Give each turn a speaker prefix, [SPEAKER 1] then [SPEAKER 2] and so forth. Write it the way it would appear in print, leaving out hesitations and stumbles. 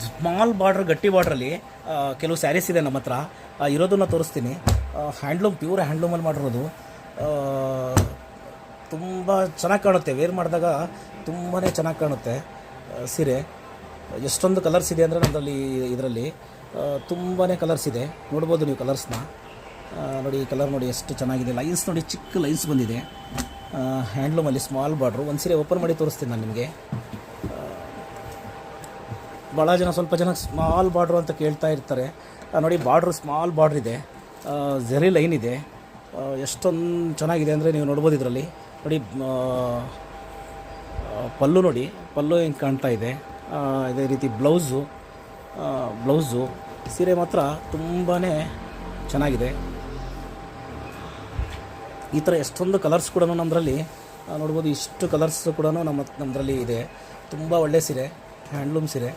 [SPEAKER 1] Small border, ಗಟ್ಟಿ ಬಾರ್ಡ್ರಲ್ಲಿ ಕೆಲವು ಸ್ಯಾರೀಸ್ ಇದೆ ನಮ್ಮ ಹತ್ರ. ಇರೋದನ್ನು ತೋರಿಸ್ತೀನಿ. ಹ್ಯಾಂಡ್ಲೂಮ್, ಪ್ಯೂರ್ ಹ್ಯಾಂಡ್ಲೂಮಲ್ಲಿ ಮಾಡಿರೋದು. ತುಂಬ ಚೆನ್ನಾಗಿ ಕಾಣುತ್ತೆ, ವೇರ್ ಮಾಡಿದಾಗ ತುಂಬಾ ಚೆನ್ನಾಗಿ ಕಾಣುತ್ತೆ ಸೀರೆ. ಎಷ್ಟೊಂದು ಕಲರ್ಸ್ ಇದೆ ಅಂದರೆ ನಮ್ಮಲ್ಲಿ ಇದರಲ್ಲಿ ತುಂಬಾ ಕಲರ್ಸ್ ಇದೆ. ನೋಡ್ಬೋದು ನೀವು ಕಲರ್ಸ್ನ. ನೋಡಿ ಈ ಕಲರ್ ನೋಡಿ ಎಷ್ಟು ಚೆನ್ನಾಗಿದೆ. ಲೈನ್ಸ್ ನೋಡಿ, ಚಿಕ್ಕ ಲೈನ್ಸ್ ಬಂದಿದೆ. ಹ್ಯಾಂಡ್ಲೂಮಲ್ಲಿ ಸ್ಮಾಲ್ ಬಾರ್ಡ್ರು. ಒಂದು ಸೀರೆ ಓಪನ್ ಮಾಡಿ ತೋರಿಸ್ತೀನಿ ನಾನು ನಿಮಗೆ. ಭಾಳ ಜನ, ಸ್ವಲ್ಪ ಜನ ಸ್ಮಾಲ್ ಬಾರ್ಡ್ರು ಅಂತ ಕೇಳ್ತಾ ಇರ್ತಾರೆ. ನೋಡಿ ಬಾರ್ಡ್ರು ಸ್ಮಾಲ್ ಬಾರ್ಡ್ರ್ ಇದೆ, ಝರಿ ಲೈನ್ ಇದೆ. ಎಷ್ಟೊಂದು ಚೆನ್ನಾಗಿದೆ ಅಂದರೆ ನೀವು ನೋಡ್ಬೋದು ಇದರಲ್ಲಿ. ನೋಡಿ ಪಲ್ಲು ನೋಡಿ, ಪಲ್ಲು ಹೆಂಗೆ ಕಾಣ್ತಾ ಇದೆ. ಇದೇ ರೀತಿ ಬ್ಲೌಸು ಸೀರೆ ಮಾತ್ರ ತುಂಬಾ ಚೆನ್ನಾಗಿದೆ. ಈ ಥರ ಎಷ್ಟೊಂದು ಕಲರ್ಸ್ ಕೂಡ ನಮ್ಮದ್ರಲ್ಲಿ ನೋಡ್ಬೋದು. ಇಷ್ಟು ಕಲರ್ಸ್ ಕೂಡ ನಮ್ಮದ್ರಲ್ಲಿ ಇದೆ. ತುಂಬ ಒಳ್ಳೆಯ ಸೀರೆ, ಹ್ಯಾಂಡ್ಲೂಮ್ ಸೀರೆ.